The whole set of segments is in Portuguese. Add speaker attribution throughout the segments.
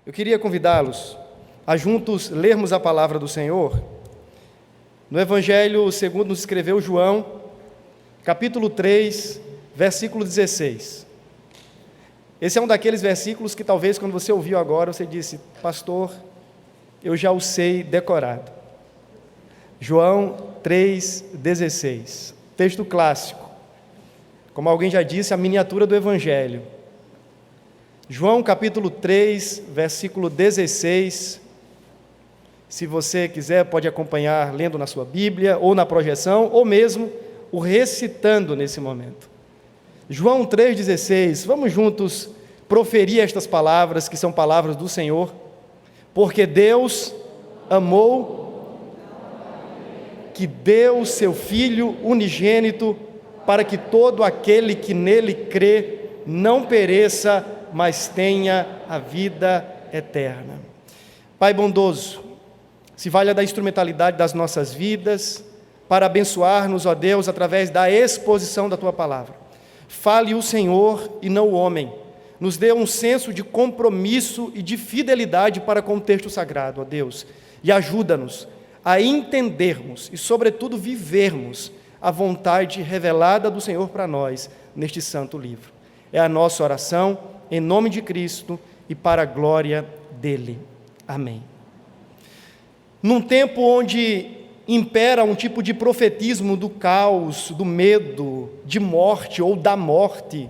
Speaker 1: Eu queria convidá-los a juntos lermos a palavra do Senhor no Evangelho segundo nos escreveu João, capítulo 3, versículo 16. Esse é um daqueles versículos que talvez quando você ouviu agora, você disse: pastor, eu já o sei decorado. João 3,16, texto clássico, como alguém já disse, a miniatura do Evangelho. João capítulo 3, versículo 16, se você quiser pode acompanhar lendo na sua Bíblia, ou na projeção, ou mesmo o recitando nesse momento. João 3,16, vamos juntos proferir estas palavras, que são palavras do Senhor. Porque Deus amou, que deu o seu Filho unigênito, para que todo aquele que nele crê não pereça, mas tenha a vida eterna. Pai bondoso, se valha da instrumentalidade das nossas vidas, para abençoar-nos, ó Deus, através da exposição da Tua palavra. Fale o Senhor e não o homem. Nos dê um senso de compromisso e de fidelidade para com o texto sagrado, ó Deus, e ajuda-nos a entendermos e, sobretudo, vivermos a vontade revelada do Senhor para nós neste santo livro. É a nossa oração, em nome de Cristo e para a glória dele. Amém. Num tempo onde impera um tipo de profetismo do caos, do medo, de morte ou da morte,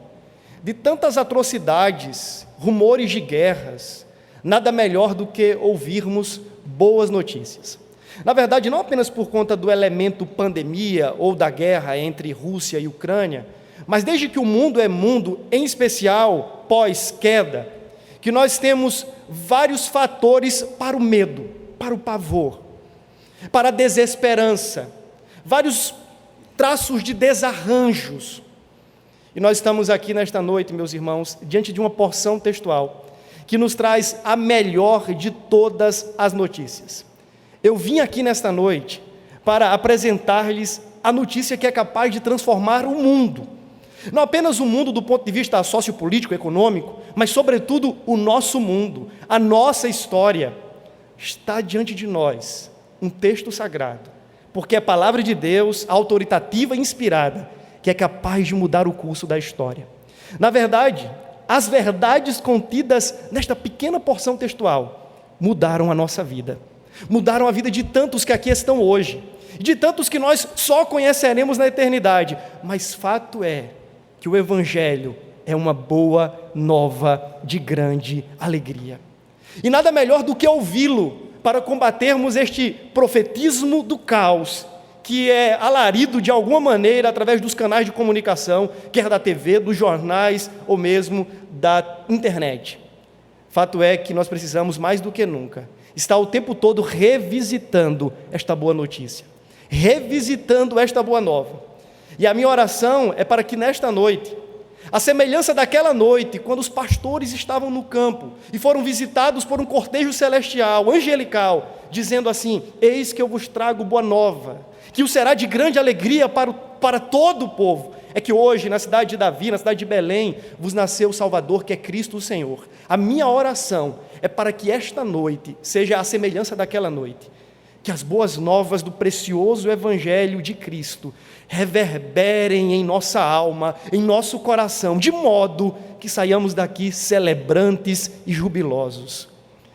Speaker 1: de tantas atrocidades, rumores de guerras, nada melhor do que ouvirmos boas notícias. Na verdade, não apenas por conta do elemento pandemia ou da guerra entre Rússia e Ucrânia, mas desde que o mundo é mundo, em especial pós-queda, que nós temos vários fatores para o medo, para o pavor, para a desesperança, vários traços de desarranjos. E nós estamos aqui nesta noite, meus irmãos, diante de uma porção textual que nos traz a melhor de todas as notícias. Eu vim aqui nesta noite para apresentar-lhes a notícia que é capaz de transformar o mundo. Não apenas o mundo do ponto de vista sociopolítico, econômico, mas sobretudo o nosso mundo, a nossa história. Está diante de nós um texto sagrado, porque é a palavra de Deus, autoritativa e inspirada, que é capaz de mudar o curso da história. Na verdade, as verdades contidas nesta pequena porção textual mudaram a nossa vida. Mudaram a vida de tantos que aqui estão hoje, de tantos que nós só conheceremos na eternidade. Mas fato é que o Evangelho é uma boa nova de grande alegria. E nada melhor do que ouvi-lo para combatermos este profetismo do caos, que é alarido de alguma maneira através dos canais de comunicação, quer da TV, dos jornais ou mesmo da internet. Fato é que nós precisamos mais do que nunca estar o tempo todo revisitando esta boa notícia, revisitando esta boa nova. E a minha oração é para que nesta noite, a semelhança daquela noite, quando os pastores estavam no campo e foram visitados por um cortejo celestial, angelical, dizendo assim: eis que eu vos trago boa nova, que o será de grande alegria para todo o povo. É que hoje, na cidade de Davi, na cidade de Belém, vos nasceu o Salvador, que é Cristo o Senhor. A minha oração é para que esta noite seja a semelhança daquela noite, que as boas novas do precioso Evangelho de Cristo reverberem em nossa alma, em nosso coração, de modo que saiamos daqui celebrantes e jubilosos,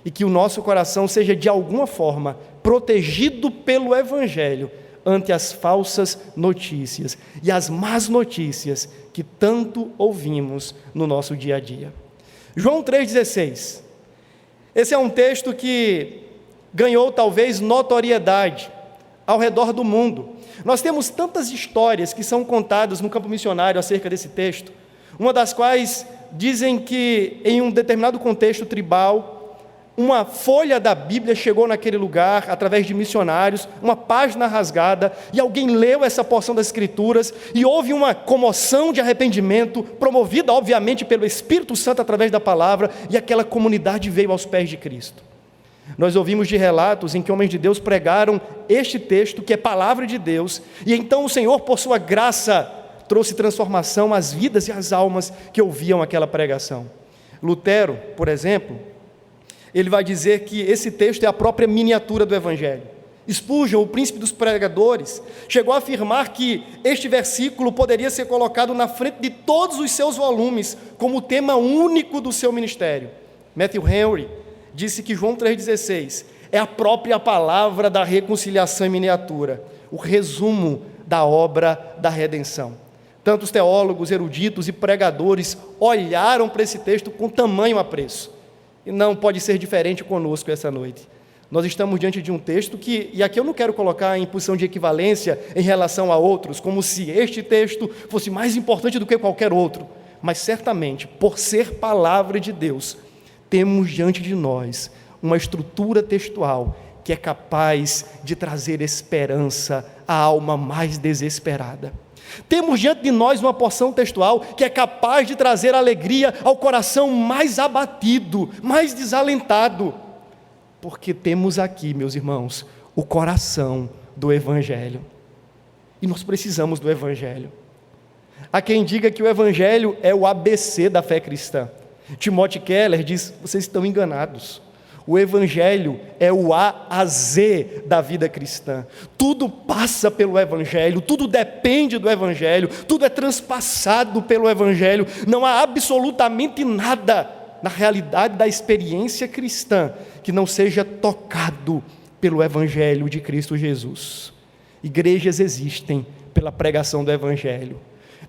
Speaker 1: e que o nosso coração seja de alguma forma protegido pelo Evangelho ante as falsas notícias e as más notícias que tanto ouvimos no nosso dia a dia. João 3,16, esse é um texto que ganhou talvez notoriedade ao redor do mundo. Nós temos tantas histórias que são contadas no campo missionário acerca desse texto, uma das quais dizem que em um determinado contexto tribal, uma folha da Bíblia chegou naquele lugar através de missionários, uma página rasgada, e alguém leu essa porção das Escrituras e houve uma comoção de arrependimento, promovida obviamente pelo Espírito Santo através da palavra, e aquela comunidade veio aos pés de Cristo. Nós ouvimos de relatos em que homens de Deus pregaram este texto, que é palavra de Deus, e então o Senhor, por sua graça, trouxe transformação às vidas e às almas que ouviam aquela pregação. Lutero, por exemplo, Ele vai dizer que esse texto é a própria miniatura do Evangelho. Spurgeon, o príncipe dos pregadores, chegou a afirmar que este versículo poderia ser colocado na frente de todos os seus volumes, como tema único do seu ministério. Matthew Henry disse que João 3,16 é a própria palavra da reconciliação em miniatura, o resumo da obra da redenção. Tantos teólogos, eruditos e pregadores olharam para esse texto com tamanho apreço. E não pode ser diferente conosco essa noite. Nós estamos diante de um texto que, e aqui eu não quero colocar em posição de equivalência em relação a outros, como se este texto fosse mais importante do que qualquer outro, mas certamente, por ser palavra de Deus, temos diante de nós uma estrutura textual que é capaz de trazer esperança à alma mais desesperada. Temos diante de nós uma porção textual que é capaz de trazer alegria ao coração mais abatido, mais desalentado, porque temos aqui, meus irmãos, o coração do Evangelho, e nós precisamos do Evangelho. Há quem diga que o Evangelho é o ABC da fé cristã. Timothy Keller diz: vocês estão enganados. O Evangelho é o A a Z da vida cristã. Tudo passa pelo Evangelho, tudo depende do Evangelho, tudo é transpassado pelo Evangelho. Não há absolutamente nada na realidade da experiência cristã que não seja tocado pelo Evangelho de Cristo Jesus. Igrejas existem pela pregação do Evangelho.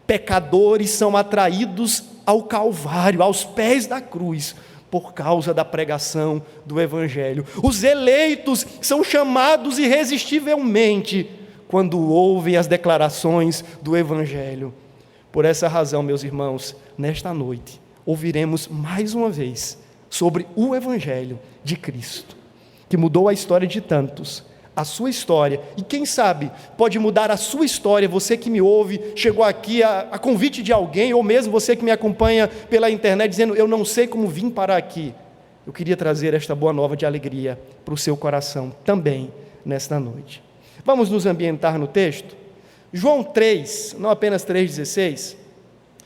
Speaker 1: Pecadores são atraídos ao Calvário, aos pés da cruz, por causa da pregação do Evangelho. Os eleitos são chamados irresistivelmente quando ouvem as declarações do Evangelho. Por essa razão, meus irmãos, nesta noite, ouviremos mais uma vez sobre o Evangelho de Cristo, que mudou a história de tantos, a sua história, e quem sabe pode mudar a sua história. Você que me ouve, chegou aqui a convite de alguém, ou mesmo você que me acompanha pela internet, dizendo: eu não sei como vim parar aqui. Eu queria trazer esta boa nova de alegria para o seu coração também nesta noite. Vamos nos ambientar no texto? João 3, não apenas 3,16,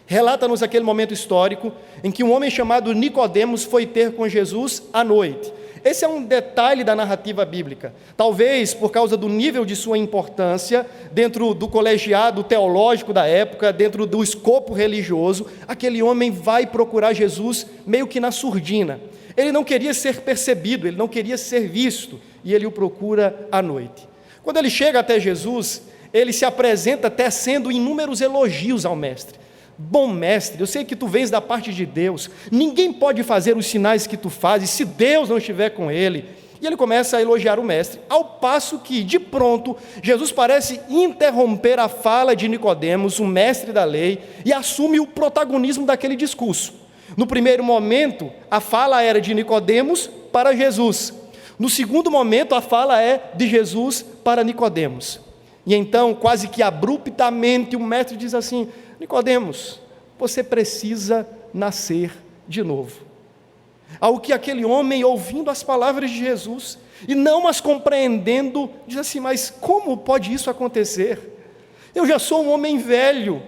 Speaker 1: relata-nos aquele momento histórico em que um homem chamado Nicodemos foi ter com Jesus à noite. Esse é um detalhe da narrativa bíblica, talvez por causa do nível de sua importância dentro do colegiado teológico da época, dentro do escopo religioso. Aquele homem vai procurar Jesus meio que na surdina. Ele não queria ser percebido, ele não queria ser visto, e ele o procura à noite. Quando ele chega até Jesus, ele se apresenta tecendo inúmeros elogios ao mestre. Bom mestre, eu sei que tu vens da parte de Deus, ninguém pode fazer os sinais que tu fazes se Deus não estiver com ele. E ele começa a elogiar o mestre, ao passo que, de pronto, Jesus parece interromper a fala de Nicodemos, o mestre da lei, e assume o protagonismo daquele discurso. No primeiro momento, a fala era de Nicodemos para Jesus. No segundo momento, a fala é de Jesus para Nicodemos. E então, quase que abruptamente, o mestre diz assim: Nicodemos, você precisa nascer de novo. Ao que aquele homem, ouvindo as palavras de Jesus e não as compreendendo, diz assim: mas como pode isso acontecer? Eu já sou um homem velho,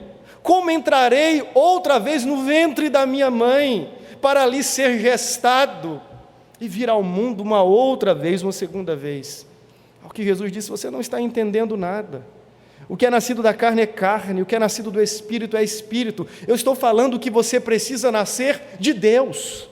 Speaker 1: como entrarei outra vez no ventre da minha mãe, para ali ser gestado e vir ao mundo uma outra vez, uma segunda vez? Ao que Jesus disse: você não está entendendo nada. O que é nascido da carne é carne, o que é nascido do Espírito é Espírito. Eu estou falando que você precisa nascer de Deus,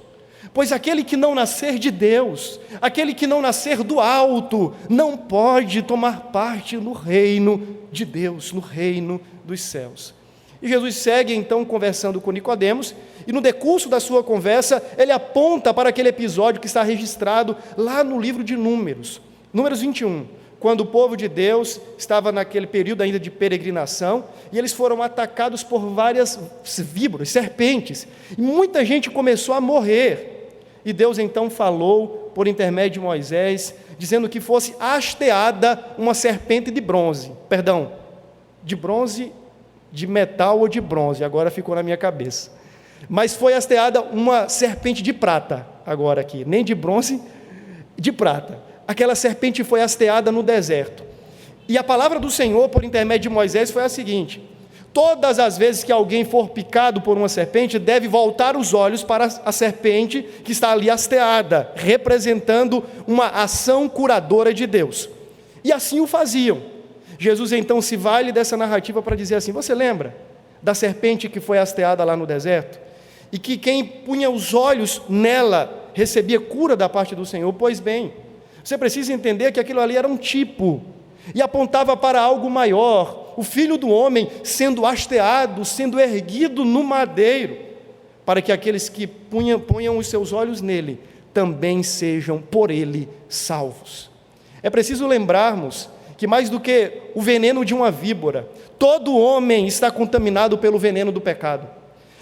Speaker 1: pois aquele que não nascer de Deus, aquele que não nascer do alto, não pode tomar parte no reino de Deus, no reino dos céus. E Jesus segue então conversando com Nicodemos, e no decurso da sua conversa, ele aponta para aquele episódio que está registrado lá no livro de Números 21, quando o povo de Deus estava naquele período ainda de peregrinação, e eles foram atacados por várias víboras, serpentes, e muita gente começou a morrer, e Deus então falou por intermédio de Moisés, dizendo que fosse hasteada uma serpente de bronze, de metal ou de bronze, agora ficou na minha cabeça, mas foi hasteada uma serpente de prata, agora aqui, nem de bronze, de prata. Aquela serpente foi hasteada no deserto. E a palavra do Senhor, por intermédio de Moisés, foi a seguinte: Todas as vezes que alguém for picado por uma serpente, deve voltar os olhos para a serpente que está ali hasteada, representando uma ação curadora de Deus. E assim o faziam. Jesus então se vale dessa narrativa para dizer assim: você lembra da serpente que foi hasteada lá no deserto? E que quem punha os olhos nela recebia cura da parte do Senhor? Pois bem, você precisa entender que aquilo ali era um tipo, e apontava para algo maior, o Filho do Homem sendo hasteado, sendo erguido no madeiro, para que aqueles que ponham os seus olhos nele, também sejam por ele salvos. É preciso lembrarmos que mais do que o veneno de uma víbora, todo homem está contaminado pelo veneno do pecado.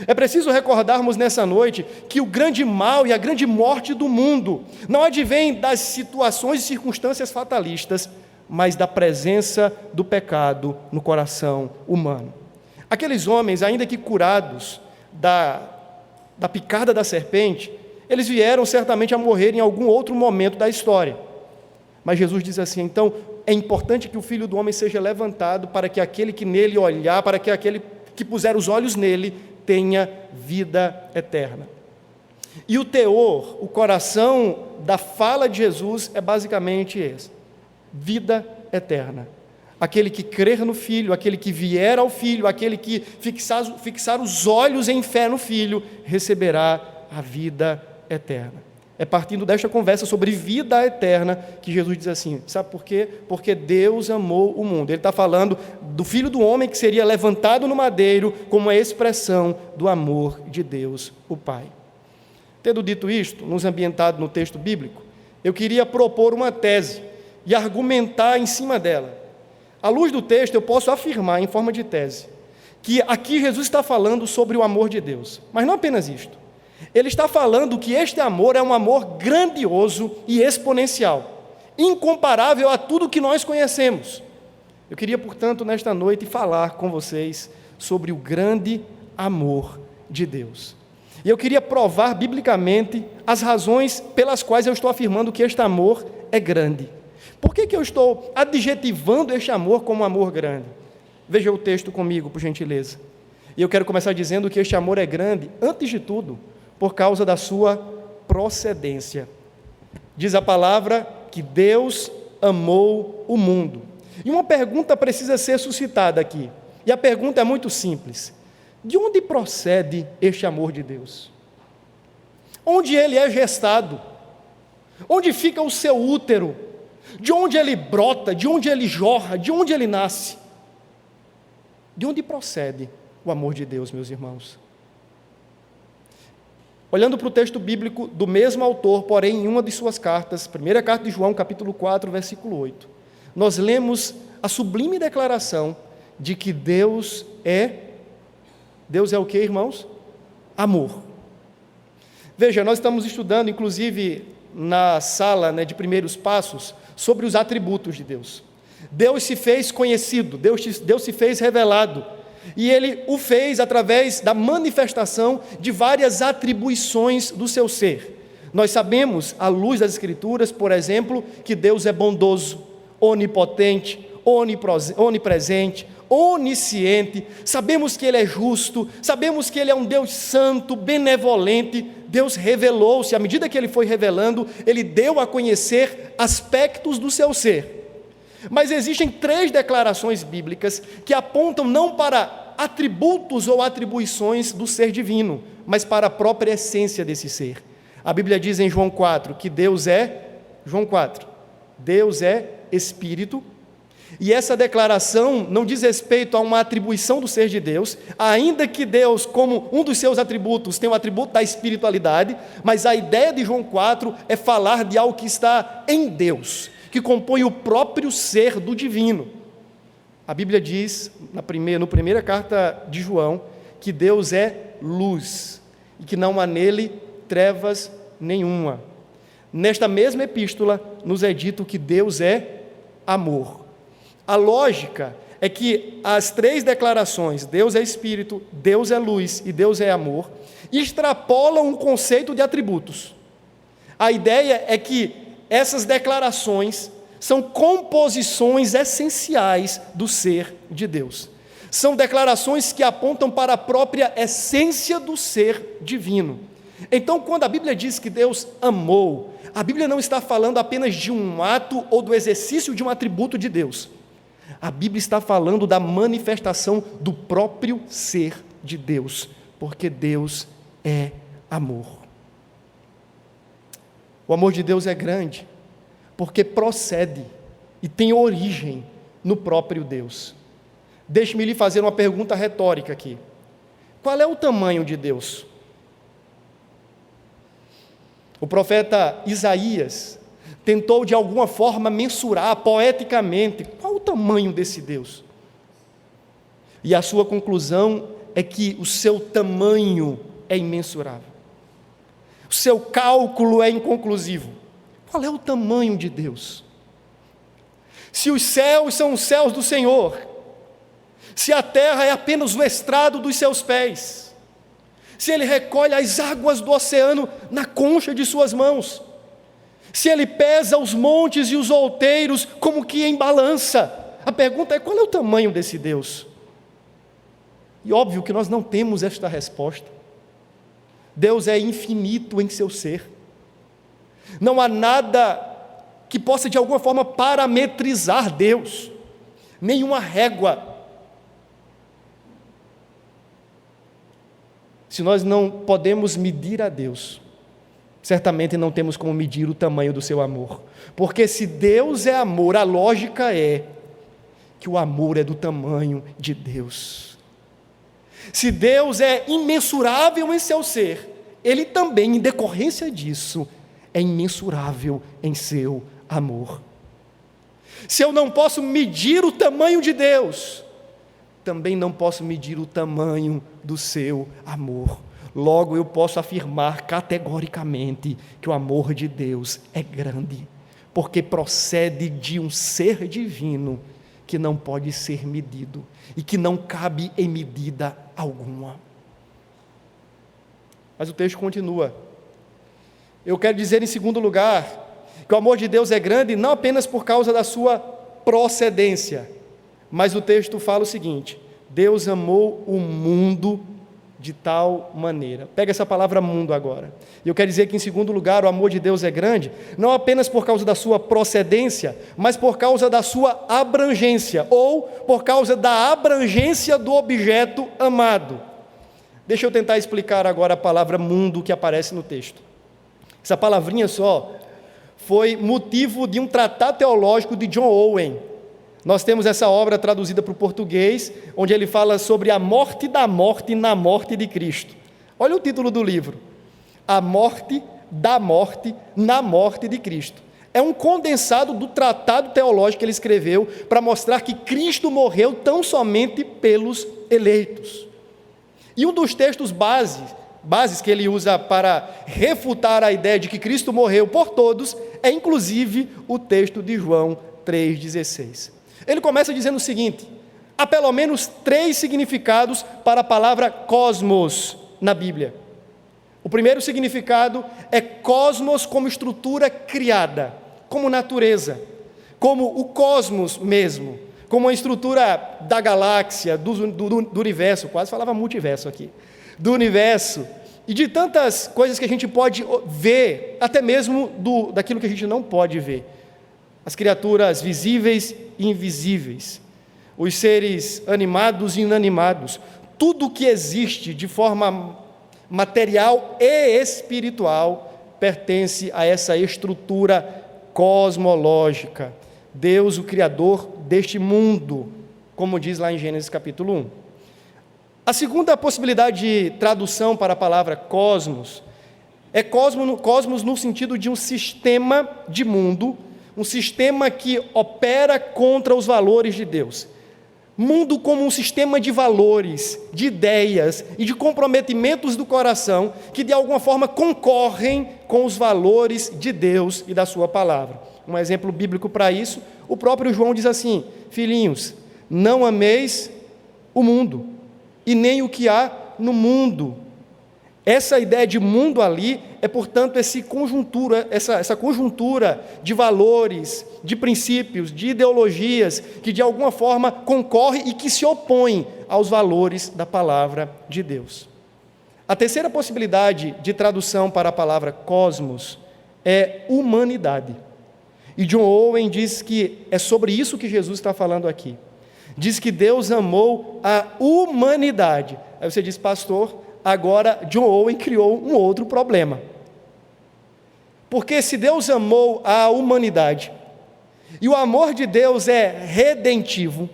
Speaker 1: É preciso recordarmos nessa noite que o grande mal e a grande morte do mundo não advém das situações e circunstâncias fatalistas, mas da presença do pecado no coração humano. Aqueles homens, ainda que curados da picada da serpente, eles vieram certamente a morrer em algum outro momento da história. Mas Jesus diz assim: então é importante que o Filho do Homem seja levantado, para que aquele que nele olhar, para que aquele que puser os olhos nele, tenha vida eterna. E o teor, o coração da fala de Jesus é basicamente esse: vida eterna. Aquele que crer no Filho, aquele que vier ao Filho, aquele que fixar os olhos em fé no Filho, receberá a vida eterna. É partindo desta conversa sobre vida eterna que Jesus diz assim: sabe por quê? Porque Deus amou o mundo. Ele está falando do Filho do Homem que seria levantado no madeiro como uma expressão do amor de Deus, o Pai. Tendo dito isto, nos ambientado no texto bíblico, eu queria propor uma tese e argumentar em cima dela. À luz do texto, eu posso afirmar, em forma de tese, que aqui Jesus está falando sobre o amor de Deus. Mas não apenas isto. Ele está falando que este amor é um amor grandioso e exponencial, incomparável a tudo que nós conhecemos. Eu queria, portanto, nesta noite falar com vocês sobre o grande amor de Deus. E eu queria provar biblicamente as razões pelas quais eu estou afirmando que este amor é grande. Por que eu estou adjetivando este amor como amor grande? Veja o texto comigo, por gentileza. E eu quero começar dizendo que este amor é grande, antes de tudo, por causa da sua procedência. Diz a palavra que Deus amou o mundo. E uma pergunta precisa ser suscitada aqui. E a pergunta é muito simples: de onde procede este amor de Deus? Onde ele é gestado? Onde fica o seu útero? De onde ele brota? De onde ele jorra? De onde ele nasce? De onde procede o amor de Deus, meus irmãos? Olhando para o texto bíblico do mesmo autor, porém em uma de suas cartas, primeira carta de João, capítulo 4, versículo 8, nós lemos a sublime declaração de que Deus é o que, irmãos? Amor. Veja, nós estamos estudando, inclusive, na sala de primeiros passos, sobre os atributos de Deus. Deus se fez conhecido, Deus se fez revelado, e Ele o fez através da manifestação de várias atribuições do seu ser. Nós sabemos, à luz das Escrituras, por exemplo, que Deus é bondoso, onipotente, onipresente, onisciente. Sabemos que Ele é justo, sabemos que Ele é um Deus santo, benevolente. Deus revelou-se, à medida que Ele foi revelando, Ele deu a conhecer aspectos do seu ser. Mas existem 3 declarações bíblicas que apontam não para atributos ou atribuições do ser divino, mas para a própria essência desse ser. A Bíblia diz em João 4 que Deus é Espírito, e essa declaração não diz respeito a uma atribuição do ser de Deus, ainda que Deus, como um dos seus atributos, tem o atributo da espiritualidade, mas a ideia de João 4 é falar de algo que está em Deus, que compõe o próprio ser do divino. A Bíblia diz, na primeira carta de João, que Deus é luz, e que não há nele trevas nenhuma. Nesta mesma epístola, nos é dito que Deus é amor. A lógica é que as 3 declarações, Deus é Espírito, Deus é luz e Deus é amor, extrapolam o conceito de atributos. A ideia é que essas declarações são composições essenciais do ser de Deus. São declarações que apontam para a própria essência do ser divino. Então, quando a Bíblia diz que Deus amou, a Bíblia não está falando apenas de um ato ou do exercício de um atributo de Deus. A Bíblia está falando da manifestação do próprio ser de Deus, porque Deus é amor. O amor de Deus é grande, porque procede e tem origem no próprio Deus. Deixe-me lhe fazer uma pergunta retórica aqui. Qual é o tamanho de Deus? O profeta Isaías tentou de alguma forma mensurar poeticamente qual o tamanho desse Deus. E a sua conclusão é que o seu tamanho é imensurável. O seu cálculo é inconclusivo. Qual é o tamanho de Deus? Se os céus são os céus do Senhor, se a terra é apenas o estrado dos seus pés, se Ele recolhe as águas do oceano na concha de suas mãos, se Ele pesa os montes e os outeiros como que em balança, a pergunta é: qual é o tamanho desse Deus? E óbvio que nós não temos esta resposta. Deus é infinito em seu ser. Não há nada que possa de alguma forma parametrizar Deus, nenhuma régua. Se nós não podemos medir a Deus, certamente não temos como medir o tamanho do seu amor. Porque se Deus é amor, a lógica é que o amor é do tamanho de Deus. Se Deus é imensurável em seu ser, Ele também, em decorrência disso, é imensurável em seu amor. Se eu não posso medir o tamanho de Deus, também não posso medir o tamanho do seu amor. Logo, eu posso afirmar categoricamente que o amor de Deus é grande, porque procede de um ser divino que não pode ser medido e que não cabe em medida alguma. Mas o texto continua. Eu quero dizer, em segundo lugar, que o amor de Deus é grande não apenas por causa da sua procedência, mas o texto fala o seguinte: Deus amou o mundo de tal maneira. Pega essa palavra mundo agora. E eu quero dizer que, em segundo lugar, o amor de Deus é grande, não apenas por causa da sua procedência, mas por causa da sua abrangência, ou por causa da abrangência do objeto amado. Deixa eu tentar explicar agora a palavra mundo que aparece no texto. Essa palavrinha só foi motivo de um tratado teológico de John Owen. Nós temos essa obra traduzida para o português, onde ele fala sobre a morte da morte na morte de Cristo. Olha o título do livro: A morte da morte na morte de Cristo. É um condensado do tratado teológico que ele escreveu para mostrar que Cristo morreu tão somente pelos eleitos. E um dos textos bases que ele usa para refutar a ideia de que Cristo morreu por todos é inclusive o texto de João 3,16. Ele começa dizendo o seguinte: há pelo menos 3 significados para a palavra cosmos na Bíblia. O primeiro significado é cosmos como estrutura criada, como natureza, como o cosmos mesmo, como a estrutura da galáxia, do universo, quase falava multiverso aqui, do universo, e de tantas coisas que a gente pode ver, até mesmo daquilo que a gente não pode ver. As criaturas visíveis e invisíveis, os seres animados e inanimados, tudo que existe de forma material e espiritual pertence a essa estrutura cosmológica. Deus, o Criador deste mundo, como diz lá em Gênesis capítulo 1. A segunda possibilidade de tradução para a palavra cosmos é cosmos no sentido de um sistema de mundo, um sistema que opera contra os valores de Deus. Mundo como um sistema de valores, de ideias e de comprometimentos do coração que de alguma forma concorrem com os valores de Deus e da sua palavra. Um exemplo bíblico para isso, o próprio João diz assim: filhinhos, não ameis o mundo e nem o que há no mundo. Essa ideia de mundo ali é, portanto, essa conjuntura de valores, de princípios, de ideologias, que de alguma forma concorre e que se opõem aos valores da palavra de Deus. A terceira possibilidade de tradução para a palavra cosmos é humanidade. E John Owen diz que é sobre isso que Jesus está falando aqui. Diz que Deus amou a humanidade. Aí você diz, pastor, agora John Owen criou um outro problema. Porque se Deus amou a humanidade, e o amor de Deus é redentivo,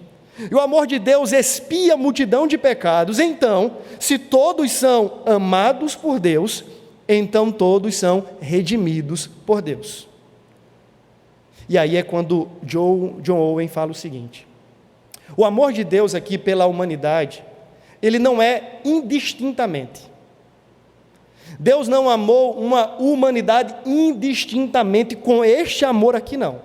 Speaker 1: e o amor de Deus expia a multidão de pecados, então, se todos são amados por Deus, então todos são redimidos por Deus. E aí é quando John Owen fala o seguinte: o amor de Deus aqui pela humanidade, ele não é indistintamente. Deus não amou uma humanidade indistintamente com este amor aqui, não.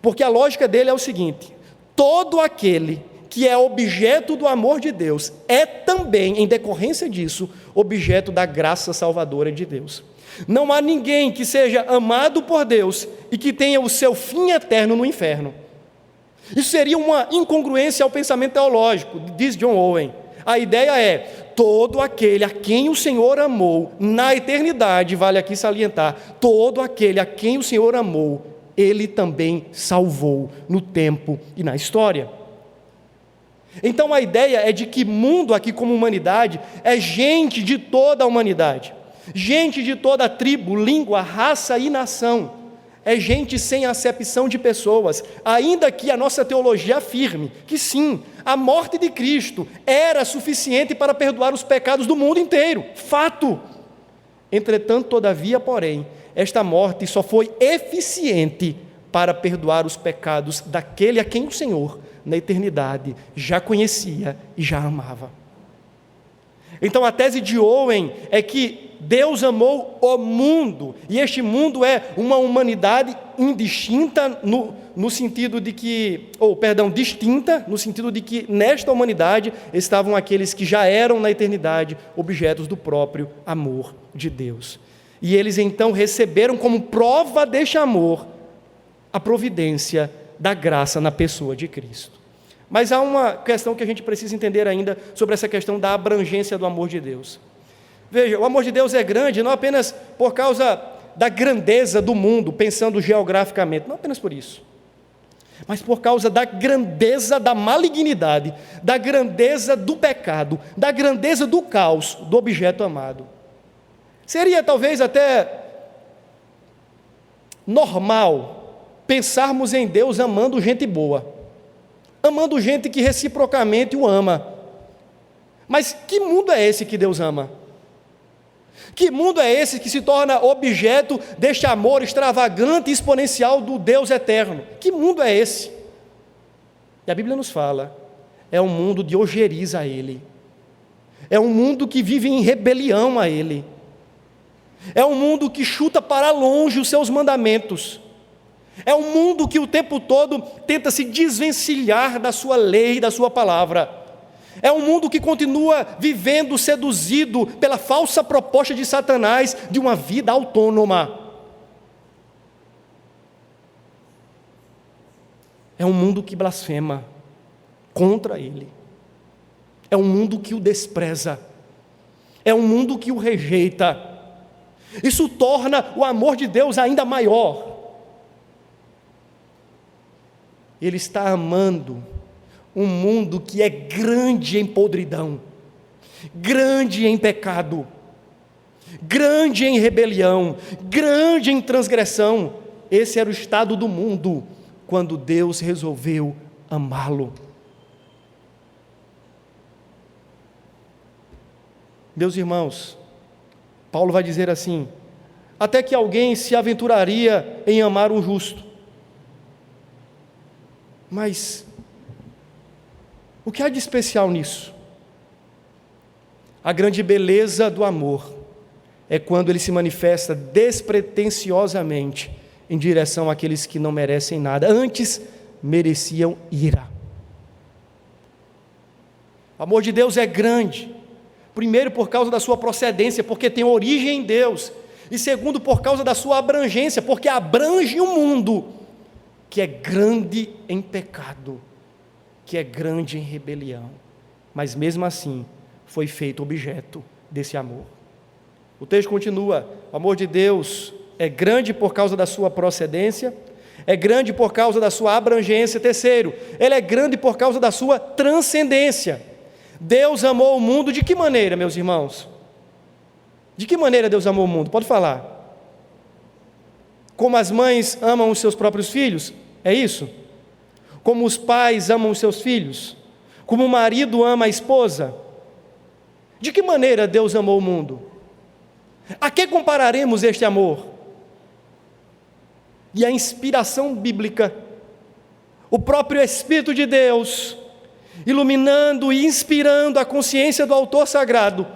Speaker 1: Porque a lógica dele é o seguinte: todo aquele que é objeto do amor de Deus é também, em decorrência disso, objeto da graça salvadora de Deus. Não há ninguém que seja amado por Deus e que tenha o seu fim eterno no inferno. Isso seria uma incongruência ao pensamento teológico, diz John Owen. A ideia é, todo aquele a quem o Senhor amou na eternidade, vale aqui salientar, todo aquele a quem o Senhor amou, Ele também salvou no tempo e na história. Então a ideia é de que mundo aqui como humanidade é gente de toda a humanidade. Gente de toda tribo, língua, raça e nação. É gente sem acepção de pessoas, ainda que a nossa teologia afirme que sim, a morte de Cristo era suficiente para perdoar os pecados do mundo inteiro. Fato. Entretanto, todavia, porém, esta morte só foi eficiente para perdoar os pecados daquele a quem o Senhor, na eternidade, já conhecia e já amava. Então a tese de Owen é que Deus amou o mundo, e este mundo é uma humanidade indistinta no sentido de que, distinta, no sentido de que nesta humanidade estavam aqueles que já eram na eternidade objetos do próprio amor de Deus. E eles então receberam como prova deste amor a providência da graça na pessoa de Cristo. Mas há uma questão que a gente precisa entender ainda sobre essa questão da abrangência do amor de Deus. Veja, o amor de Deus é grande não apenas por causa da grandeza do mundo, pensando geograficamente, não apenas por isso, mas por causa da grandeza da malignidade, da grandeza do pecado, da grandeza do caos do objeto amado. Seria talvez até normal pensarmos em Deus amando gente boa, amando gente que reciprocamente o ama. Mas que mundo é esse que Deus ama? Que mundo é esse que se torna objeto deste amor extravagante e exponencial do Deus eterno? Que mundo é esse? E a Bíblia nos fala, é um mundo de ojeriza a Ele, é um mundo que vive em rebelião a Ele, é um mundo que chuta para longe os seus mandamentos, é um mundo que o tempo todo tenta se desvencilhar da sua lei, da sua palavra. É um mundo que continua vivendo seduzido pela falsa proposta de Satanás de uma vida autônoma. É um mundo que blasfema contra Ele. É um mundo que o despreza. É um mundo que o rejeita. Isso torna o amor de Deus ainda maior. Ele está amando um mundo que é grande em podridão, grande em pecado, grande em rebelião, grande em transgressão. Esse era o estado do mundo quando Deus resolveu amá-lo. Meus irmãos, Paulo vai dizer assim: até que alguém se aventuraria em amar um justo. Mas o que há de especial nisso? A grande beleza do amor é quando ele se manifesta despretensiosamente em direção àqueles que não merecem nada, antes mereciam ira. O amor de Deus é grande, primeiro por causa da sua procedência, porque tem origem em Deus, E segundo, por causa da sua abrangência, porque abrange um mundo que é grande em pecado, que é grande em rebelião, mas mesmo assim foi feito objeto desse amor. O texto continua: o amor de Deus é grande por causa da sua procedência, é grande por causa da sua abrangência. Terceiro, ele é grande por causa da sua transcendência. Deus amou o mundo de que maneira, meus irmãos? De que maneira Deus amou o mundo? Pode falar. Como as mães amam os seus próprios filhos? É isso? Como os pais amam os seus filhos? Como o marido ama a esposa? De que maneira Deus amou o mundo? A que compararemos este amor? E a inspiração bíblica, o próprio Espírito de Deus, iluminando e inspirando a consciência do autor sagrado,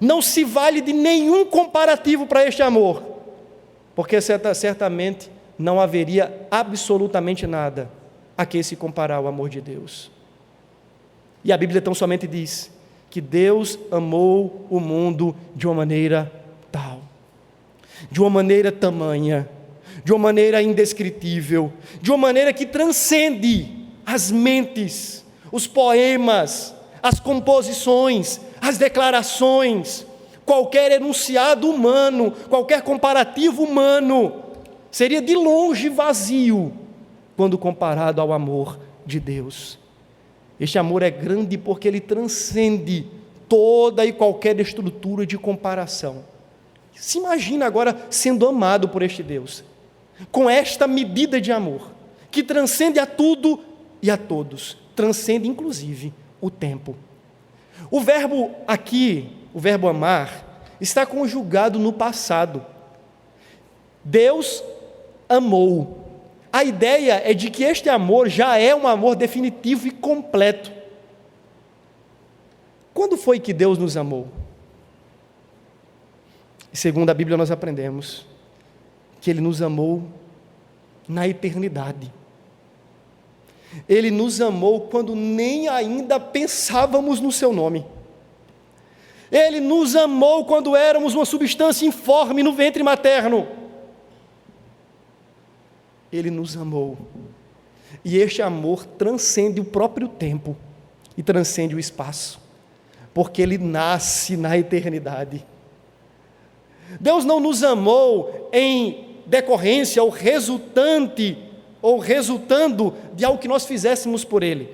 Speaker 1: não se vale de nenhum comparativo para este amor, porque certamente não haveria absolutamente nada a que se comparar ao amor de Deus. E a Bíblia tão somente diz que Deus amou o mundo de uma maneira tal, de uma maneira tamanha, de uma maneira indescritível, de uma maneira que transcende as mentes, os poemas, as composições, as declarações, qualquer enunciado humano, qualquer comparativo humano, seria de longe vazio, quando comparado ao amor de Deus. Este amor é grande porque ele transcende toda e qualquer estrutura de comparação. Se imagina agora sendo amado por este Deus, com esta medida de amor, que transcende a tudo e a todos, transcende inclusive o tempo. O verbo aqui, o verbo amar, está conjugado no passado. Deus amou. A ideia é de que este amor já é um amor definitivo e completo. Quando foi que Deus nos amou? E segundo a Bíblia nós aprendemos que Ele nos amou na eternidade. Ele nos amou quando nem ainda pensávamos no seu nome. Ele nos amou quando éramos uma substância informe no ventre materno. Ele nos amou. E este amor transcende o próprio tempo e transcende o espaço, porque ele nasce na eternidade. Deus não nos amou em decorrência ou resultante ou resultando de algo que nós fizéssemos por Ele,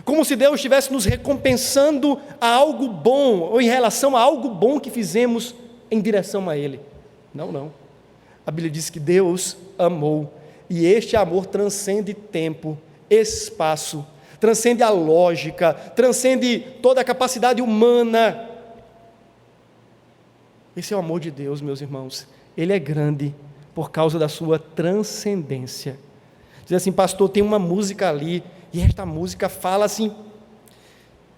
Speaker 1: como se Deus estivesse nos recompensando a algo bom, ou em relação a algo bom que fizemos em direção a Ele. Não, não. A Bíblia diz que Deus amou, e este amor transcende tempo, espaço, transcende a lógica, transcende toda a capacidade humana. Esse é o amor de Deus, meus irmãos. Ele é grande por causa da sua transcendência. Diz assim: pastor, tem uma música ali, e esta música fala assim,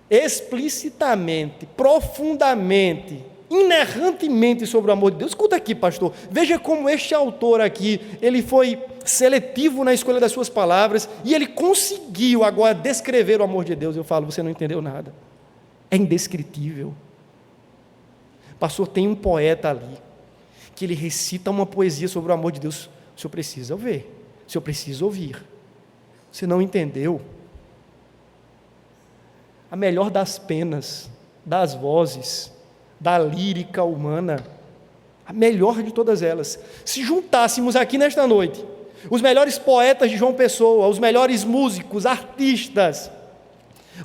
Speaker 1: explicitamente, profundamente, inerrantemente sobre o amor de Deus. Escuta aqui, pastor, veja como este autor aqui, ele foi seletivo na escolha das suas palavras, e ele conseguiu agora descrever o amor de Deus. Eu falo, você não entendeu nada, é indescritível. Pastor, tem um poeta ali, que ele recita uma poesia sobre o amor de Deus. O senhor precisa ver, o senhor precisa ouvir. Você não entendeu? A melhor das penas, das vozes, da lírica humana, a melhor de todas elas, se juntássemos aqui nesta noite, os melhores poetas de João Pessoa, os melhores músicos, artistas,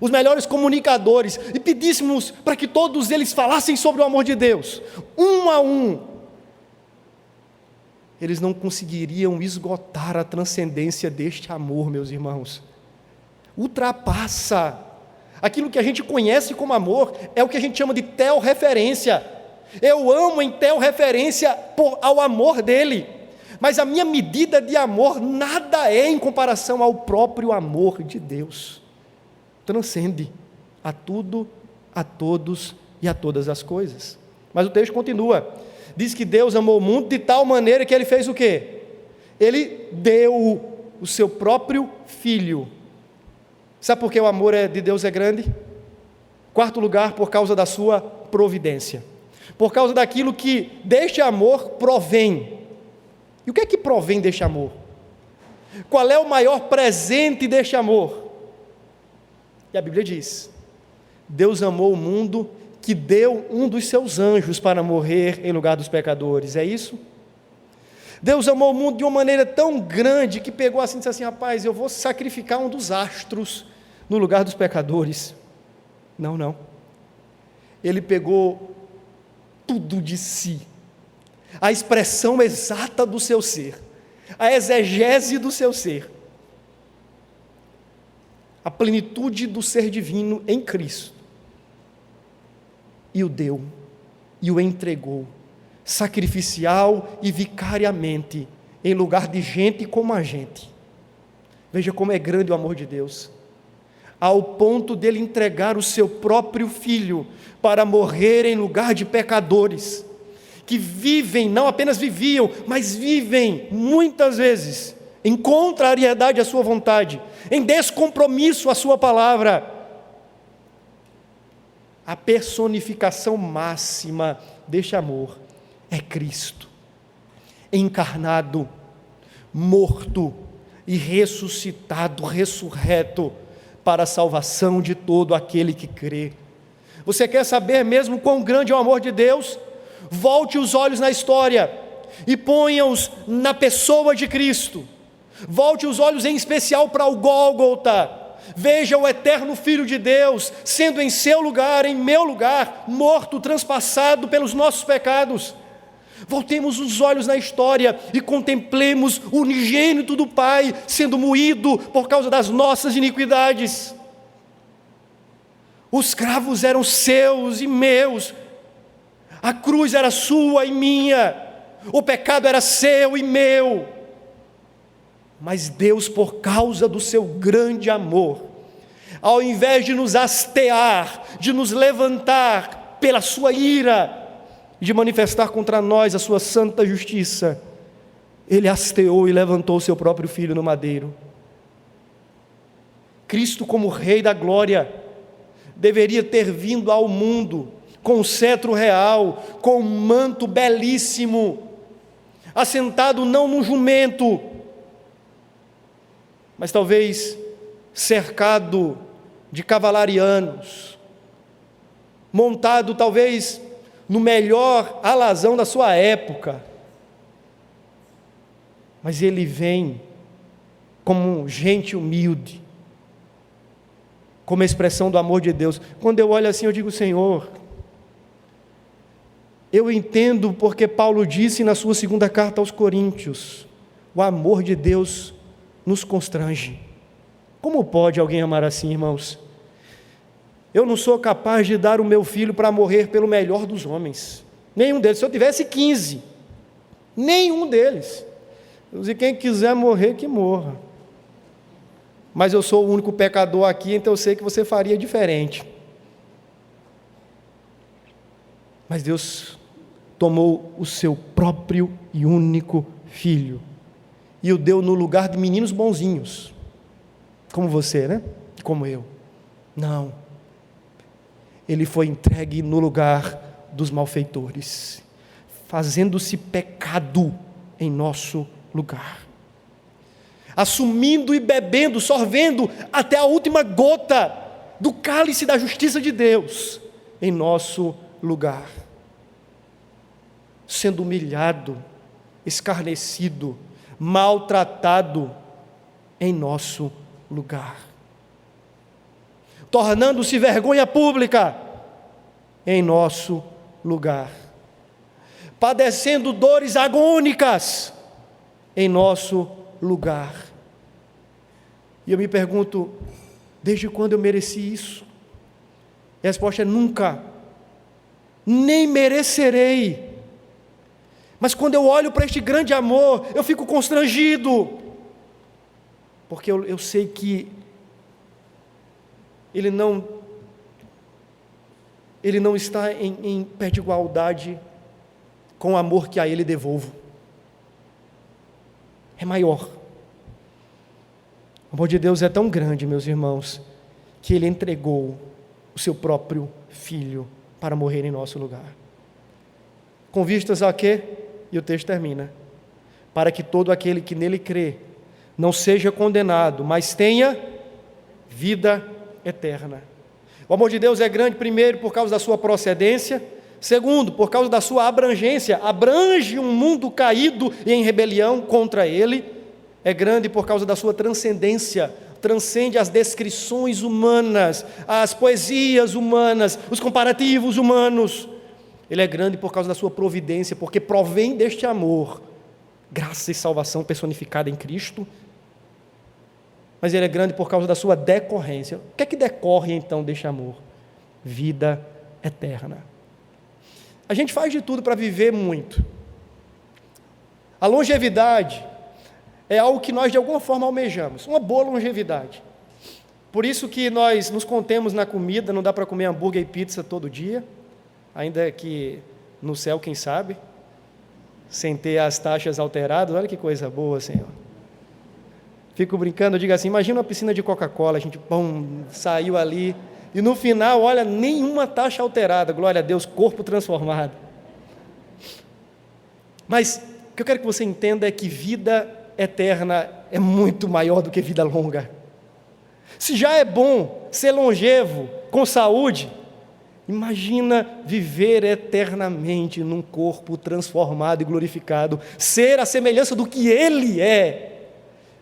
Speaker 1: os melhores comunicadores, e pedíssemos para que todos eles falassem sobre o amor de Deus, um a um, eles não conseguiriam esgotar a transcendência deste amor, meus irmãos. Ultrapassa aquilo que a gente conhece como amor, é o que a gente chama de teorreferência. Eu amo em teorreferência ao amor dele, mas a minha medida de amor nada é em comparação ao próprio amor de Deus. Transcende a tudo, a todos e a todas as coisas. Mas o texto continua, diz que Deus amou o mundo de tal maneira que Ele fez o quê? Ele deu o seu próprio Filho. Sabe por que o amor de Deus é grande? Quarto lugar, por causa da sua providência. por causa daquilo que deste amor provém. E o que é que provém deste amor? Qual é o maior presente deste amor? E a Bíblia diz: Deus amou o mundo que deu um dos seus anjos para morrer em lugar dos pecadores. É isso? Deus amou o mundo de uma maneira tão grande que pegou assim e disse assim: rapaz, eu vou sacrificar um dos astros no lugar dos pecadores. Não, não. Ele pegou tudo de si, a expressão exata do seu ser, a exegese do seu ser, a plenitude do ser divino em Cristo, e o deu, e o entregou, sacrificial e vicariamente, em lugar de gente como a gente. Veja como é grande o amor de Deus, ao ponto dele entregar o seu próprio Filho para morrer em lugar de pecadores, que vivem, não apenas viviam, mas vivem muitas vezes em contrariedade à sua vontade, em descompromisso à sua palavra. A personificação máxima deste amor é Cristo, encarnado, morto e ressuscitado, ressurreto, para a salvação de todo aquele que crê. Você quer saber mesmo quão grande é o amor de Deus? Volte os olhos na história e ponha-os na pessoa de Cristo. Volte os olhos em especial para o Gólgota. Veja o eterno Filho de Deus sendo em seu lugar, em meu lugar, morto, transpassado pelos nossos pecados. Voltemos os olhos na história e contemplemos o unigênito do Pai sendo moído por causa das nossas iniquidades. Os cravos eram seus e meus, a cruz era sua e minha, o pecado era seu e meu, mas Deus, por causa do seu grande amor, ao invés de nos hastear, de nos levantar pela sua ira, de manifestar contra nós a sua santa justiça, Ele hasteou e levantou o seu próprio Filho no madeiro. Cristo, como Rei da glória, deveria ter vindo ao mundo com o cetro real, com um manto belíssimo, assentado não num jumento, mas talvez cercado de cavalarianos, montado talvez no melhor alazão da sua época, mas ele vem como gente humilde, como expressão do amor de Deus. Quando eu olho assim, eu digo: Senhor, eu entendo porque Paulo disse na sua segunda carta aos Coríntios: o amor de Deus nos constrange. Como pode alguém amar assim, irmãos? Eu não sou capaz de dar o meu filho para morrer pelo melhor dos homens, nenhum deles. Se eu tivesse 15, nenhum deles. E quem quiser morrer, que morra. Mas eu sou o único pecador aqui, então eu sei que você faria diferente. Mas Deus tomou o seu próprio e único filho e o deu no lugar de meninos bonzinhos, como você, né? Como eu. Não. Ele foi entregue no lugar dos malfeitores, fazendo-se pecado em nosso lugar, assumindo e bebendo, sorvendo até a última gota do cálice da justiça de Deus em nosso lugar, sendo humilhado, escarnecido, maltratado em nosso lugar, tornando-se vergonha pública em nosso lugar, padecendo dores agônicas em nosso lugar. E eu me pergunto: desde quando eu mereci isso? E a resposta é: nunca, nem merecerei. Mas quando eu olho para este grande amor, eu fico constrangido, porque eu sei que Ele não está em pé de igualdade com o amor que a Ele devolvo. É maior. O amor de Deus é tão grande, meus irmãos, que Ele entregou o seu próprio Filho para morrer em nosso lugar. Com vistas a quê? E o texto termina: para que todo aquele que nele crê não seja condenado, mas tenha vida eterna. O amor de Deus é grande, primeiro, por causa da sua procedência. Segundo, por causa da sua abrangência. Abrange um mundo caído e em rebelião contra ele. É grande por causa da sua transcendência. Transcende as descrições humanas, as poesias humanas, os comparativos humanos. Ele é grande por causa da sua providência, porque provém deste amor graça e salvação personificada em Cristo. Mas ele é grande por causa da sua decorrência. O que é que decorre então deste amor? Vida eterna. A gente faz de tudo para viver muito. A longevidade é algo que nós de alguma forma almejamos, uma boa longevidade. Por isso que nós nos contemos na comida, não dá para comer hambúrguer e pizza todo dia, ainda que no céu, quem sabe, sem ter as taxas alteradas. Olha que coisa boa, Senhor. Fico brincando, eu digo assim, imagina uma piscina de Coca-Cola, a gente saiu ali, e no final, olha, nenhuma taxa alterada, glória a Deus, corpo transformado. Mas o que eu quero que você entenda é que vida eterna é muito maior do que vida longa. Se já é bom ser longevo, com saúde, imagina viver eternamente num corpo transformado e glorificado, ser a semelhança do que Ele é.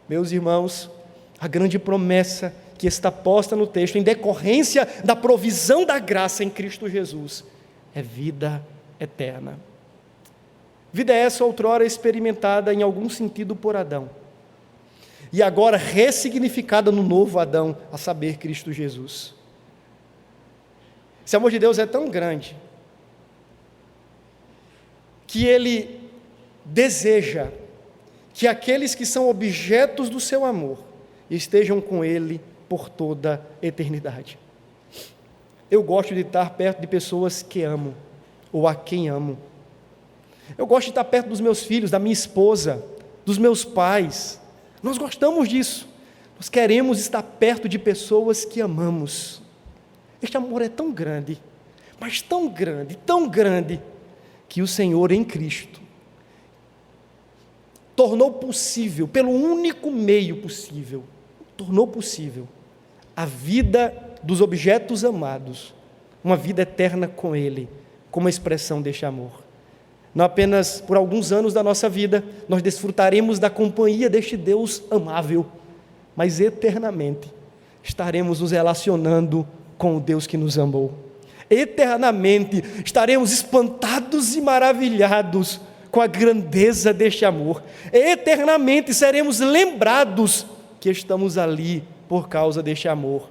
Speaker 1: Meus irmãos, a grande promessa que está posta no texto, em decorrência da provisão da graça em Cristo Jesus, é vida eterna. Vida essa outrora experimentada em algum sentido por Adão, e agora ressignificada no novo Adão, a saber, Cristo Jesus. Esse amor de Deus é tão grande, que Ele deseja que aqueles que são objetos do seu amor estejam com Ele por toda a eternidade. Eu gosto de estar perto de pessoas que amo, ou a quem amo. Eu gosto de estar perto dos meus filhos, da minha esposa, dos meus pais. Nós gostamos disso. Nós queremos estar perto de pessoas que amamos. Este amor é tão grande, mas tão grande, que o Senhor em Cristo tornou possível, pelo único meio possível, tornou possível a vida dos objetos amados, uma vida eterna com Ele, como expressão deste amor. Não apenas por alguns anos da nossa vida, nós desfrutaremos da companhia deste Deus amável, mas eternamente estaremos nos relacionando com o Deus que nos amou. Eternamente estaremos espantados e maravilhados com a grandeza deste amor. Eternamente seremos lembrados que estamos ali por causa deste amor.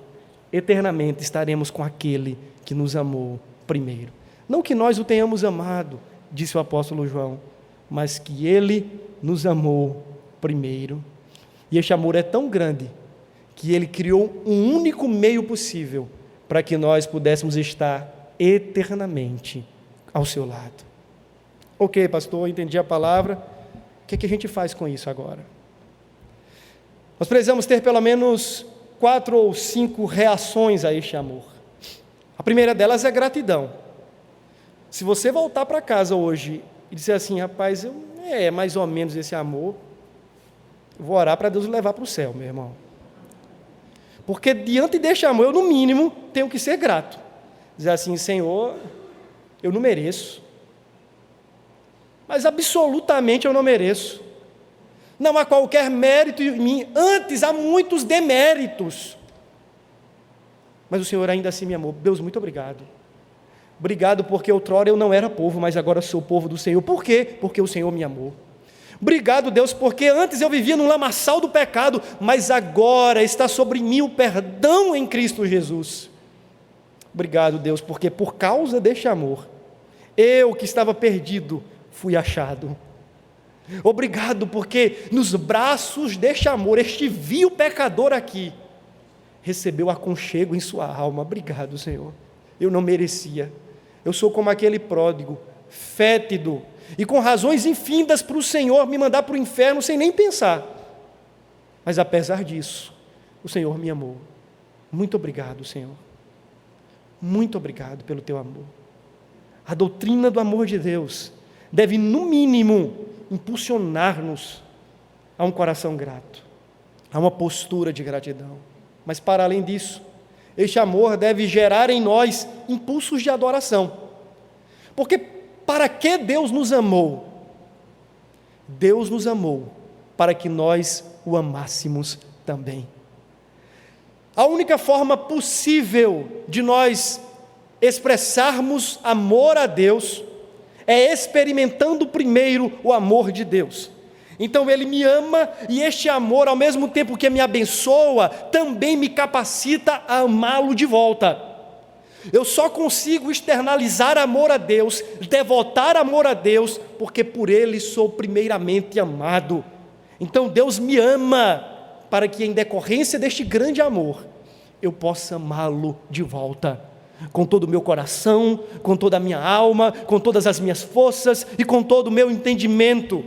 Speaker 1: Eternamente estaremos com aquele que nos amou primeiro. Não que nós o tenhamos amado, disse o apóstolo João, mas que Ele nos amou primeiro. E este amor é tão grande que Ele criou um único meio possível para que nós pudéssemos estar eternamente ao seu lado. Ok, pastor, entendi a palavra. O que é que a gente faz com isso agora? Nós precisamos ter pelo menos 4 ou 5 reações a este amor. A primeira delas é gratidão. Se você voltar para casa hoje e disser assim, rapaz, é mais ou menos esse amor, eu vou orar para Deus levar para o céu, meu irmão. Porque diante deste amor, eu no mínimo tenho que ser grato. Dizer assim, Senhor, eu não mereço. Mas absolutamente eu não mereço. Não há qualquer mérito em mim, antes há muitos deméritos. Mas o Senhor ainda assim me amou. Deus, muito obrigado. Obrigado porque outrora eu não era povo, mas agora sou povo do Senhor. Por quê? Porque o Senhor me amou. Obrigado, Deus, porque antes eu vivia no lamaçal do pecado, mas agora está sobre mim o perdão em Cristo Jesus. Obrigado, Deus, porque por causa deste amor, eu que estava perdido, fui achado. Obrigado, porque nos braços deste amor, este vil pecador aqui, recebeu aconchego em sua alma. Obrigado, Senhor. Eu não merecia. Eu sou como aquele pródigo, fétido, e com razões infindas para o Senhor me mandar para o inferno sem nem pensar. Mas apesar disso, o Senhor me amou. Muito obrigado, Senhor. Muito obrigado pelo teu amor. A doutrina do amor de Deus deve, no mínimo, impulsionar-nos a um coração grato, a uma postura de gratidão. Mas, para além disso, este amor deve gerar em nós impulsos de adoração. Porque para que Deus nos amou? Deus nos amou para que nós o amássemos também. A única forma possível de nós expressarmos amor a Deus é experimentando primeiro o amor de Deus. Então Ele me ama, e este amor, ao mesmo tempo que me abençoa, também me capacita a amá-lo de volta. Eu só consigo externalizar amor a Deus, devotar amor a Deus, porque por Ele sou primeiramente amado. Então Deus me ama, para que em decorrência deste grande amor, eu possa amá-lo de volta, com todo o meu coração, com toda a minha alma, com todas as minhas forças e com todo o meu entendimento.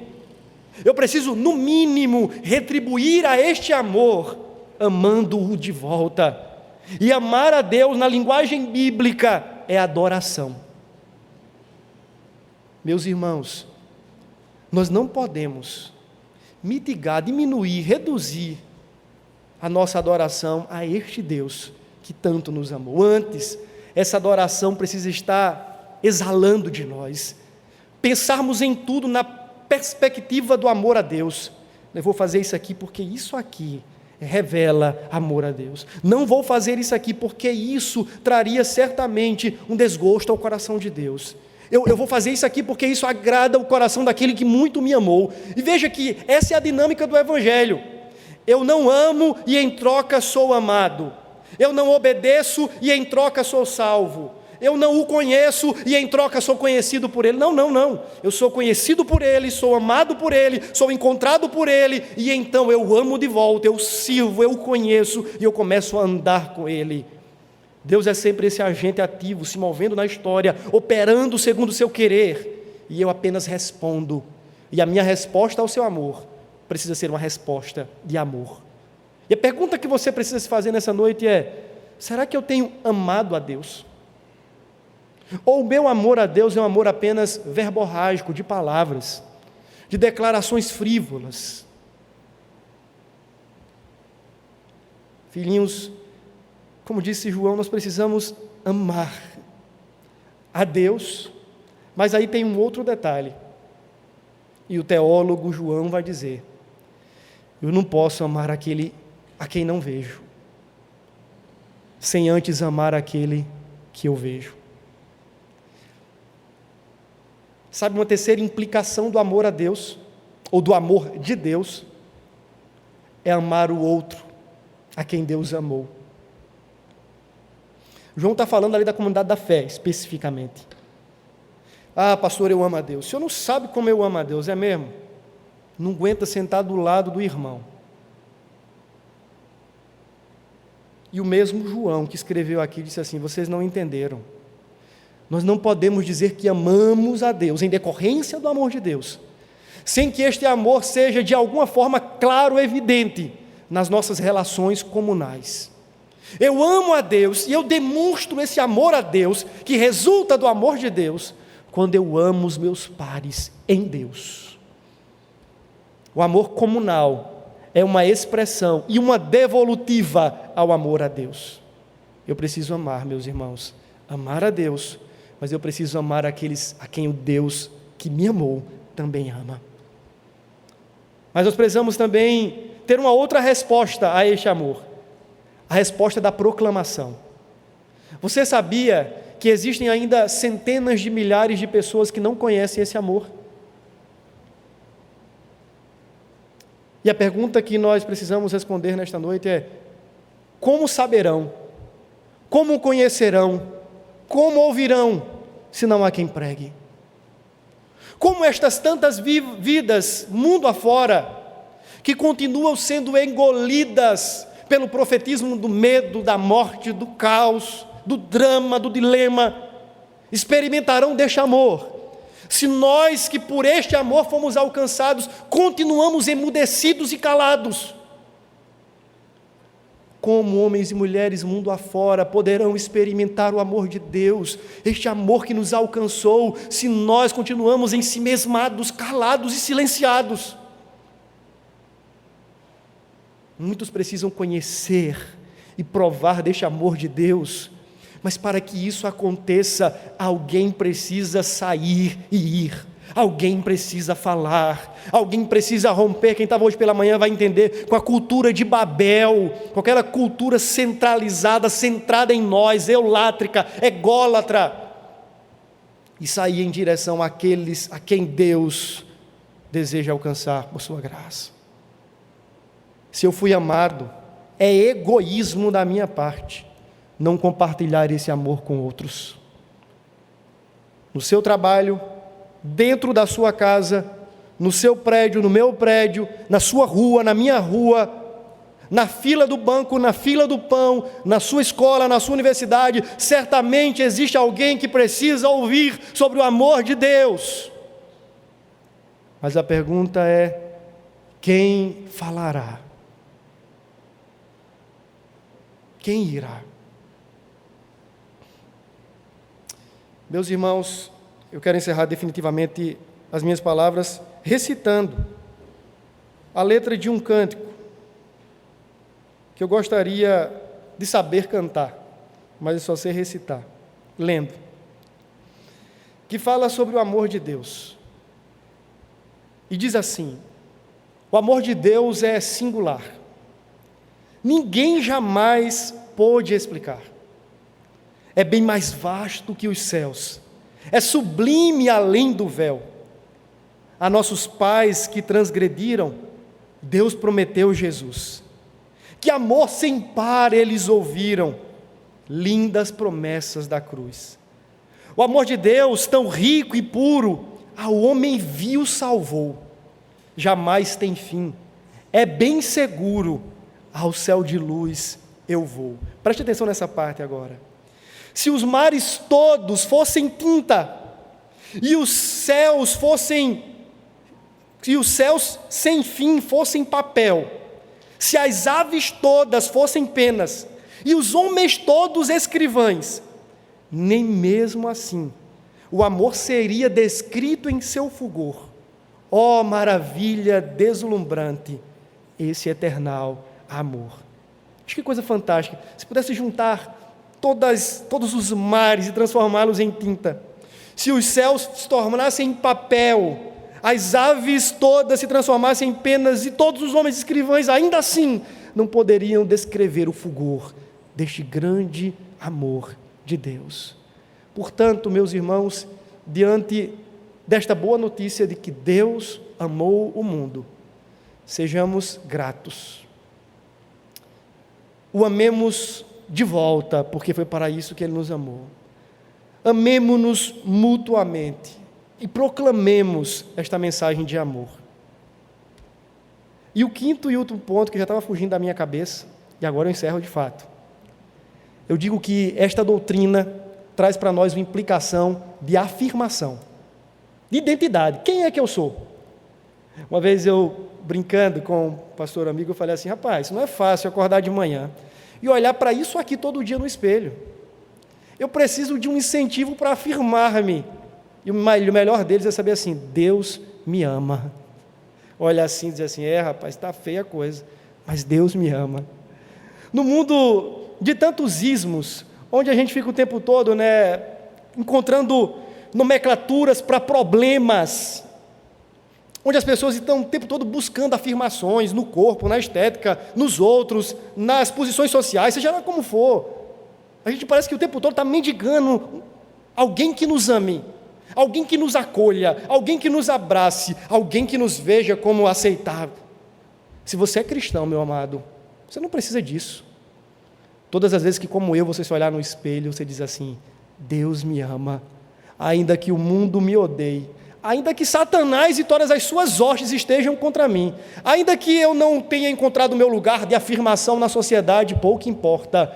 Speaker 1: Eu preciso, no mínimo, retribuir a este amor, amando-o de volta. E amar a Deus, na linguagem bíblica, é adoração. Meus irmãos, nós não podemos mitigar, diminuir, reduzir a nossa adoração a este Deus que tanto nos amou. Antes, essa adoração precisa estar exalando de nós, pensarmos em tudo na perspectiva do amor a Deus. Eu vou fazer isso aqui porque isso aqui revela amor a Deus. Não vou fazer isso aqui porque isso traria certamente um desgosto ao coração de Deus. Eu vou fazer isso aqui porque isso agrada o coração daquele que muito me amou. E veja que essa é a dinâmica do Evangelho. Eu não amo e em troca sou amado. Eu não obedeço e em troca sou salvo. Eu não o conheço e em troca sou conhecido por Ele. Não. Eu sou conhecido por Ele, sou amado por Ele, sou encontrado por Ele, e então eu amo de volta, eu sirvo, eu o conheço e eu começo a andar com Ele. Deus é sempre esse agente ativo, se movendo na história, operando segundo o seu querer, e eu apenas respondo. E a minha resposta ao seu amor precisa ser uma resposta de amor. E a pergunta que você precisa se fazer nessa noite é: será que eu tenho amado a Deus? Ou o meu amor a Deus é um amor apenas verborrágico, de palavras, de declarações frívolas? Filhinhos, como disse João, nós precisamos amar a Deus, mas aí tem um outro detalhe, e o teólogo João vai dizer: eu não posso amar aquele a quem não vejo, sem antes amar aquele que eu vejo. Sabe, uma terceira implicação do amor a Deus, ou do amor de Deus, é amar o outro, a quem Deus amou. João está falando ali da comunidade da fé, especificamente. Ah, pastor, eu amo a Deus. O senhor não sabe como eu amo a Deus, é mesmo? Não aguenta sentar do lado do irmão. E o mesmo João que escreveu aqui disse assim: vocês não entenderam. Nós não podemos dizer que amamos a Deus, em decorrência do amor de Deus, sem que este amor seja de alguma forma claro, evidente, nas nossas relações comunais. Eu amo a Deus e eu demonstro esse amor a Deus, que resulta do amor de Deus, quando eu amo os meus pares em Deus. O amor comunal é uma expressão e uma devolutiva ao amor a Deus. Eu preciso amar, meus irmãos, amar a Deus, mas eu preciso amar aqueles a quem o Deus que me amou também ama. Mas nós precisamos também ter uma outra resposta a este amor, a resposta da proclamação. Você sabia que existem ainda centenas de milhares de pessoas que não conhecem esse amor? E a pergunta que nós precisamos responder nesta noite é: como saberão, como conhecerão, como ouvirão, se não há quem pregue? Como estas tantas vidas, mundo afora, que continuam sendo engolidas pelo profetismo do medo, da morte, do caos, do drama, do dilema, experimentarão deste amor, se nós que por este amor fomos alcançados, continuamos emudecidos e calados? Como homens e mulheres mundo afora poderão experimentar o amor de Deus, este amor que nos alcançou, se nós continuamos ensimesmados, calados e silenciados? Muitos precisam conhecer e provar deste amor de Deus, mas para que isso aconteça, alguém precisa sair e ir, alguém precisa falar, alguém precisa romper. Quem estava hoje pela manhã vai entender, com a cultura de Babel, com aquela cultura centralizada, centrada em nós, eulátrica, ególatra, e sair em direção àqueles a quem Deus deseja alcançar por sua graça. Se eu fui amado, é egoísmo da minha parte não compartilhar esse amor com outros. No seu trabalho, dentro da sua casa, no seu prédio, no meu prédio, na sua rua, na minha rua, na fila do banco, na fila do pão, na sua escola, na sua universidade, certamente existe alguém que precisa ouvir sobre o amor de Deus. Mas a pergunta é: quem falará? Quem irá? Meus irmãos, eu quero encerrar definitivamente as minhas palavras recitando a letra de um cântico que eu gostaria de saber cantar, mas eu só sei recitar, lendo, que fala sobre o amor de Deus. E diz assim: o amor de Deus é singular. Ninguém jamais pôde explicar. É bem mais vasto que os céus, é sublime além do véu. A nossos pais que transgrediram, Deus prometeu Jesus. Que amor sem par eles ouviram, lindas promessas da cruz. O amor de Deus, tão rico e puro, ao homem vil salvou. Jamais tem fim, é bem seguro, ao céu de luz eu vou. Preste atenção nessa parte agora. Se os mares todos fossem tinta, e os céus sem fim fossem papel, se as aves todas fossem penas, e os homens todos escrivães, nem mesmo assim o amor seria descrito em seu fulgor. Ó maravilha deslumbrante, esse eternal amor. Acho que coisa fantástica. Se pudesse juntar todos os mares e transformá-los em tinta, se os céus se tornassem em papel, as aves todas se transformassem em penas, e todos os homens escrivães, ainda assim, não poderiam descrever o fulgor deste grande amor de Deus. Portanto, meus irmãos, diante desta boa notícia de que Deus amou o mundo, sejamos gratos. O amemos de volta, porque foi para isso que Ele nos amou. Amemo-nos mutuamente e proclamemos esta mensagem de amor. E o quinto e último ponto, que já estava fugindo da minha cabeça, e agora eu encerro de fato. Eu digo que esta doutrina traz para nós uma implicação de afirmação, de identidade. Quem é que eu sou? Uma vez eu, brincando com um pastor amigo, eu falei assim: rapaz, não é fácil acordar de manhã e olhar para isso aqui todo dia no espelho. Eu preciso de um incentivo para afirmar-me. E o melhor deles é saber assim: Deus me ama. Olha assim e dizer assim: rapaz, está feia a coisa, mas Deus me ama. No mundo de tantos ismos, onde a gente fica o tempo todo, encontrando nomenclaturas para problemas, onde as pessoas estão o tempo todo buscando afirmações no corpo, na estética, nos outros, nas posições sociais, seja lá como for, a gente parece que o tempo todo está mendigando alguém que nos ame, alguém que nos acolha, alguém que nos abrace, alguém que nos veja como aceitável. Se você é cristão, meu amado, você não precisa disso. Todas as vezes que, como eu, você se olhar no espelho, você diz assim: Deus me ama, ainda que o mundo me odeie, ainda que Satanás e todas as suas hostes estejam contra mim, ainda que eu não tenha encontrado o meu lugar de afirmação na sociedade, pouco importa.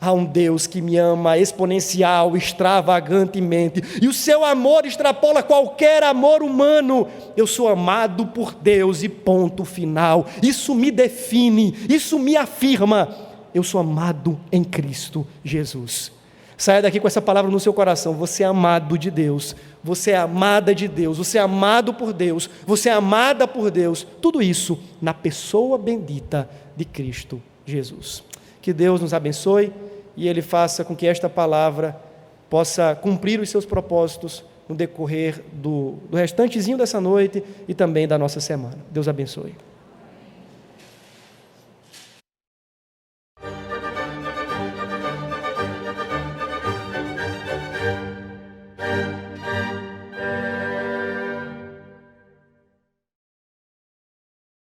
Speaker 1: Há um Deus que me ama exponencial, extravagantemente, e o seu amor extrapola qualquer amor humano. Eu sou amado por Deus e ponto final. Isso me define, isso me afirma. eu sou amado em Cristo Jesus. Saia daqui com essa palavra no seu coração. Você é amado de Deus, você é amada de Deus, você é amado por Deus, você é amada por Deus. Tudo isso na pessoa bendita de Cristo Jesus. Que Deus nos abençoe e Ele faça com que esta palavra possa cumprir os seus propósitos no decorrer do restantezinho dessa noite e também da nossa semana. Deus abençoe.